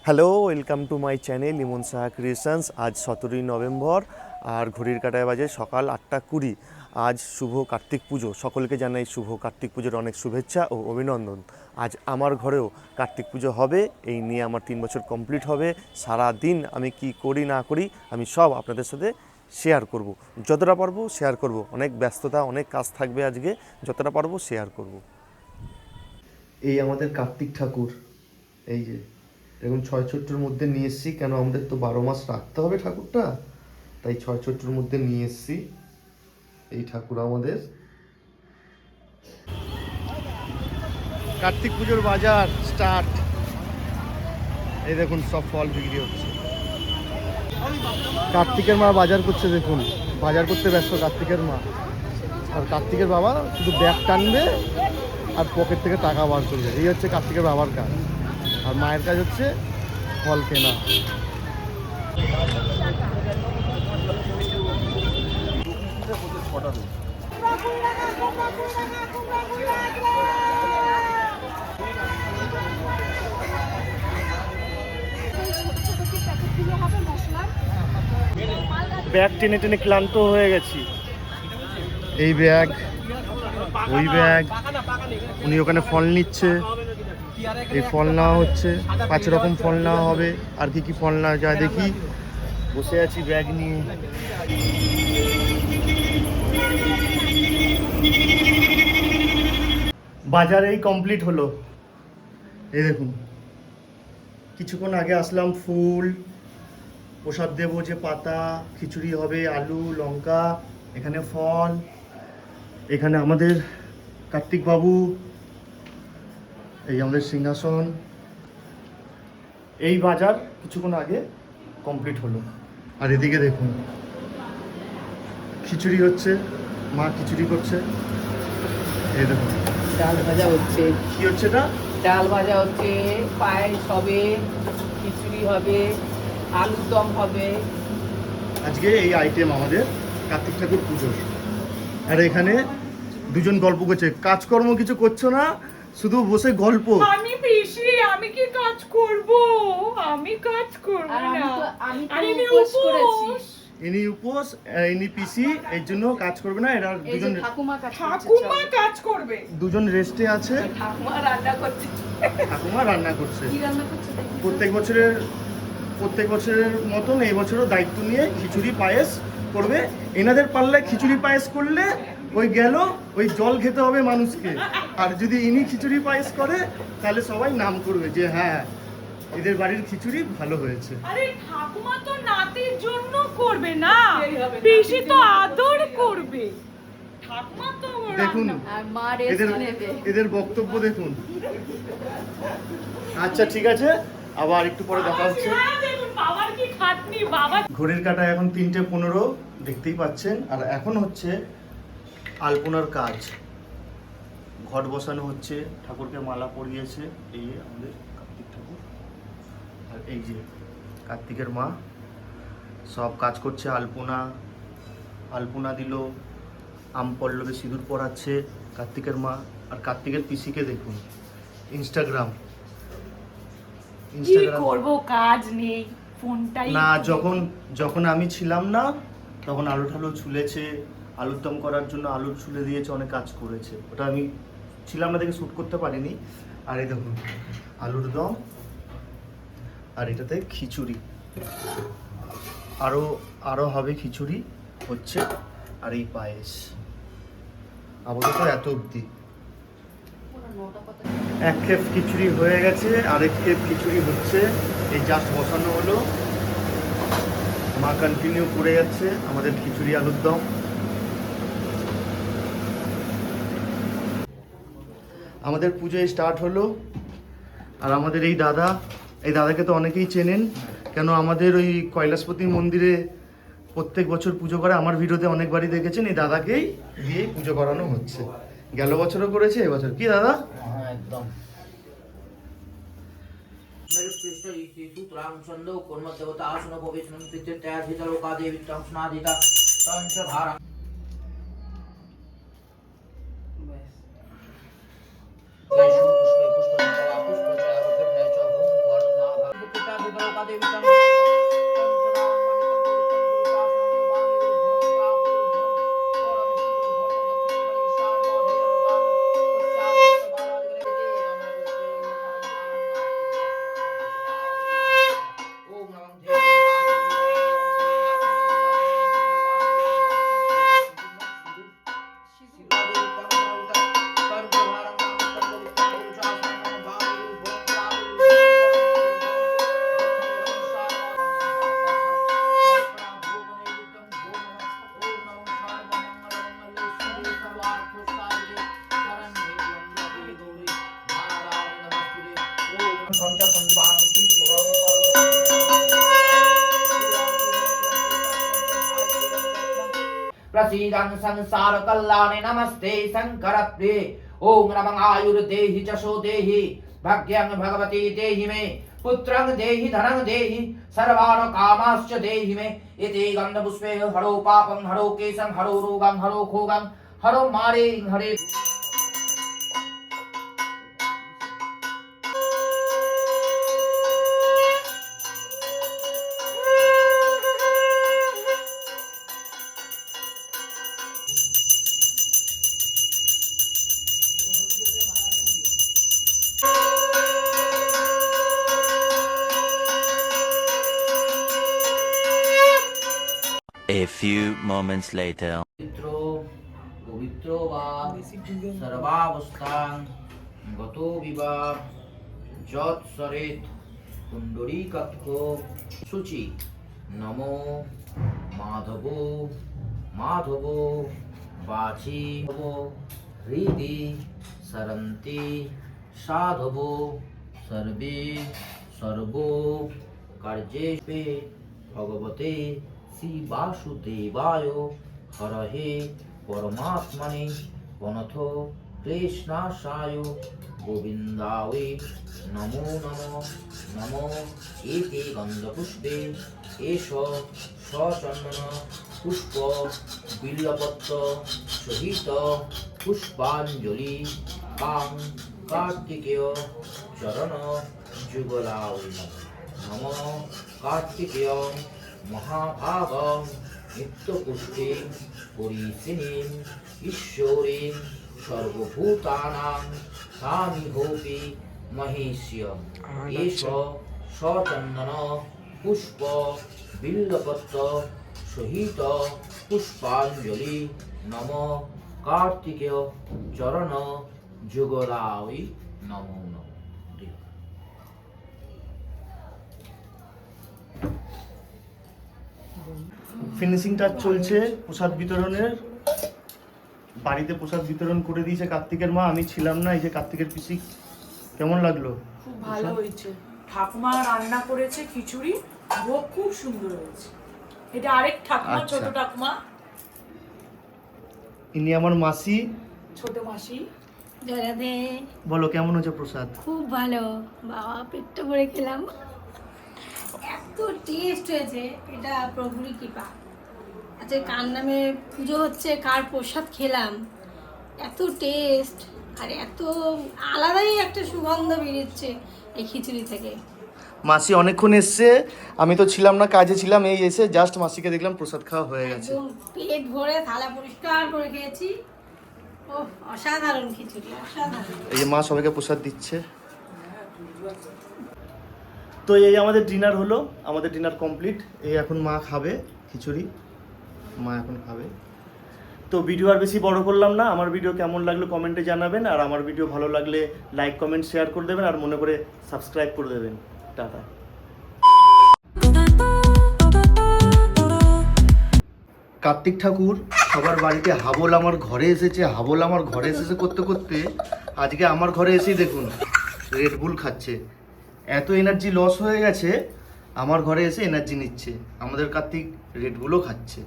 Hello, welcome to my channel Emon Saha creations. আজ 17ই November আর ঘড়ির কাঁটায় বাজে সকাল 8:20। আজ শুভ কার্তিক পুজো। সকলকে জানাই শুভ কার্তিক পুজোর অনেক শুভেচ্ছা ও অভিনন্দন। আজ আমার ঘরেও কার্তিক পুজো হবে, এই নিয়ে আমার 3 বছর কমপ্লিট হবে। সারা দিন আমি কি করি না করি আমি সব আপনাদের সাথে শেয়ার করব, যতটা পারবো শেয়ার করব। অনেক ব্যস্ততা, অনেক কাজ থাকবে আজকে, যতটা পারবো শেয়ার করব। এই আমাদের কার্তিক ঠাকুর, এই যে দেখুন 6 ছোট্টর মধ্যে নিয়ে এসেছি, কেন আমাদের তো 12 মাস রাখতে হবে ঠাকুরটা, তাই 6 ছোট্টর মধ্যে নিয়ে এসেছি এই ঠাকুর আমাদের। কার্তিক পুজোর বাজার স্টার্ট। এই দেখুন সব ফল বিক্রি হচ্ছে। কার্তিকের মা বাজার করছে, দেখুন বাজার করতে ব্যস্ত কার্তিকের মা। আর কার্তিকের বাবা শুধু ব্যাগ টানবে আর পকেট থেকে টাকা বার করবে, এই হচ্ছে কার্তিকের বাবার কাজ। আর মায়ের কাজ হচ্ছে ফল কেনা। ব্যাগ টেনে টেনে ক্লান্ত হয়ে গেছি। এই ব্যাগ, ওই ব্যাগ, উনি ওখানে ফল নিচ্ছে, এই ফল নেওয়া হচ্ছে, 5 রকম ফল নেওয়া হবে। আর কি কি ফল নেওয়া যায় দেখি। বসে আছি ব্যাগ নিয়ে। বাজারেই কমপ্লিট হলো। এই দেখুন কিছুক্ষণ আগে আসলাম, ফুল প্রসাদ দেবো যে পাতা, খিচুড়ি হবে, আলু লঙ্কা, এখানে ফল, এখানে আমাদের কার্তিক বাবু, এই আমাদের সিংহাসন। এই বাজার কিছুক্ষণ আগে কমপ্লিট হলো। আর এদিকে দেখুন খিচুড়ি হচ্ছে, মা খিচুড়ি করছে। এই দেখুন ডাল ভাজা হচ্ছে। কি হচ্ছে এটা? ডাল ভাজা হচ্ছে, পায়েস হবে, খিচুড়ি হবে, আলুর দম হবে। আজকে এই আইটেম আমাদের কার্তিক ঠাকুর পুজোর। আর এখানে দুজন গল্প করছে, কাজকর্ম কিছু করছো না, শুধু বসে গল্প। আমি পিসি, আমি কি কাজ করব? আমি কাজ করব আর না। আমি তো আরে উপোস করেছি। ইনি উপোস, ইনি পিসি, এর জন্য কাজ করবে না। এরা এই যে দুজন ঠাকুমা কাজ করছে। ঠাকুমা কাজ করবে। দুজন রেস্টে আছে। ঠাকুমা রান্না করছে। ঠাকুমা রান্না করছে। কি রান্না করছে দেখি? প্রত্যেক বছরের মতন এই বছরও দায়িত্ব নিয়ে খিচুড়ি পায়েস করবে। এনাদের পাল্লায় খিচুড়ি পায়েস করলে ওই গেল, ওই জল খেতে হবে মানুষকে। আর যদি ইনি খিচুড়ি পায়েস করে তাহলে সবাই নাম করবে যে হ্যাঁ এদের বাড়ির খিচুড়ি ভালো হয়েছে। আরে ঠাকুমা তো নাতির জন্য করবে না, পিসি তো আদর করবে। ঠাকুমা তো দেখুন আর মা রেস্ট এদের নেবে। এদের বক্তব্য দেখুন। আচ্ছা ঠিক আছে, আবার একটু পরে দেখা হচ্ছে। দেখুন বাবার কি খাটনি, বাবা। ঘড়ির কাঁটায় এখন 3:15 দেখতেই পাচ্ছেন। আর এখন হচ্ছে আলপনার কাজ, ঘট বসানো হচ্ছে, ঠাকুরকে মালা পরিয়েছে। এই আমাদের কার্তিক ঠাকুর, আর এই যে কার্তিকের মা সব কাজ করছে। আলপনা দিল, আম পল্লবে সিঁদুর পরাচ্ছে কার্তিকের মা। আর কার্তিকের পিসিকে দেখুন, ইনস্টাগ্রাম কি করব, কাজ নেই, ফোনটাই না। যখন আমি ছিলাম না তখন আলু ঠালু ছুলেছে, আলুর দম করার জন্য আলু ছুলে দিয়েছে, অনেক কাজ করেছে। ওটা আমি ছিলাম না দেখে শ্যুট করতে পারিনি। আর এই দেখুন আলুর দম, আর এটাতে খিচুড়ি, আরও হবে খিচুড়ি হচ্ছে, আর এই পায়েস। আপাতত এত অবধি। এক খেপ খিচুড়ি হয়ে গেছে, আরেক খেপ খিচুড়ি হচ্ছে, এই জাস্ট বসানো হলো। মা কন্টিনিউ করে যাচ্ছে আমাদের খিচুড়ি আলুর দম। আমাদের পুজো স্টার্ট হলো। আর আমাদের এই দাদাকে তো অনেকেই চেনেন, কেন আমাদের ওই কৈলাসপতি মন্দিরে প্রত্যেক বছর পুজো করে। আমার ভিডিওতে অনেকবারই দেখেছেন। এই দাদাকেই দিয়ে পুজো করানো হচ্ছে, গেল বছরও করেছে, এবছর। কি দাদা? হ্যাঁ একদম। सूत्रां छन्दो कुर्मदेवता आसनो भविष्यं पितृत्याधिता लोकादेवित्तं स्नादिता पंचधारा। पुष्पे पुष्पे पुष्पे प्रसीदं संसार कल्याणे नमस्ते शंकर प्रिय ओम नमः आयुर्देहि जशो देहि भाग्यं भगवती देहि मे पुत्रं देहि धनं देहि सर्वान् कामाश्च देहि मे इति गन्धपुष्पे हरो पापं हरो केशं हरो रोगं हरो खोगं हरो मारे हरे A few moments later. পবিত্র বা সর্বাবস্থাং গতো বিবাহ যৎ সরেত কুণ্ডলীকাক্ষ শুচি নমো মাধব মাধব বাচি হৃদি সরন্তি সাধব সর্বে সর্ব কার্যে ভগবতে শ্রী বাসুদেবায় হরহে পরমাত্মনে পনথ ক্লেশনাশায় গোবিন্দায় নমো নমো নমো এতে গন্ধপুষ্পে এষ সচন্দন পুষ্প বিল্লপত্র সহিত পুষ্পাঞ্জলি কাং কার্তিকেয় চরণ যুগলায় নমো কার্তিকেয় মহাভাগং নিত্যপুষ্টি পরিসিনীম ঈশ্বরীম সর্বভূতানাং স্বামিভূপি মহেশ্য এষ সচন্দন পুষ্প বিল্লপত্র সহিত পুষ্পাঞ্জলি নম কার্তিকেয় চরণ যুগলায় নমো নমঃ। ফিনিশিং টাচ চলছে প্রসাদ বিতরণের। বাড়িতে প্রসাদ বিতরণ করে দিয়েছে কার্তিকের মা, আমি ছিলাম না। এই যে কার্তিকের পিসি, কেমন লাগলো? খুব ভালো হয়েছে। ঠাকুমা রান্না করেছে খিচুড়ি, ভোগ খুব সুন্দর হয়েছে। এটা আরেক ঠাকুমা, আচ্ছা। ছোট ঠাকুমা, ইনি আমার মাসি, ছোট মাসি। রাধে। বলো কেমন হয়েছে প্রসাদ? খুব ভালো বাবা, পেটটা ভরে খেলাম, এত টেস্ট হয়েছে, এটা প্রভুরই কৃপা। আচ্ছা কার নামে পুজো হচ্ছে, কার প্রসাদ খেলাম, এত টেস্ট আর এত আলাদাই একটা সুগন্ধ বেরোচ্ছে এই খিচুড়ি থেকে। মাসি অনেকক্ষণ এসছে, আমি তো ছিলাম না, কাজে ছিলাম। এই এসে জাস্ট মাসিকে দেখলাম প্রসাদ খাওয়া হয়ে গেছে। একদম পেট ভরে থালা পরিষ্কার করে খেয়েছি। ও অসাধারণ খিচুড়ি, অসাধারণ। এই যে মা সবাইকে প্রসাদ দিচ্ছে। তো এই আমাদের ডিনার হলো, আমাদের ডিনার কমপ্লিট। এই এখন মা খাবে খিচুড়ি, মা এখন খাবে। তো ভিডিও আর বেশি বড় করলাম না। আমার ভিডিও কেমন লাগলো কমেন্টে জানাবেন, আর আমার ভিডিও ভালো লাগলে লাইক কমেন্ট শেয়ার করে দেবেন, আর মনে করে সাবস্ক্রাইব করে দেবেন। টাটা। কার্তিক ঠাকুর সবার বাড়িতে হাবল আমার ঘরে এসেছে, হাবল আমার ঘরে এসেছে করতে করতে আজকে আমার ঘরে এসেই দেখুন রেডবুল খাচ্ছে। এত এনার্জি লস হয়ে গেছে, আমার ঘরে এসে এনার্জি নিচ্ছে। আমাদের কার্তিক রেডবুলও খাচ্ছে।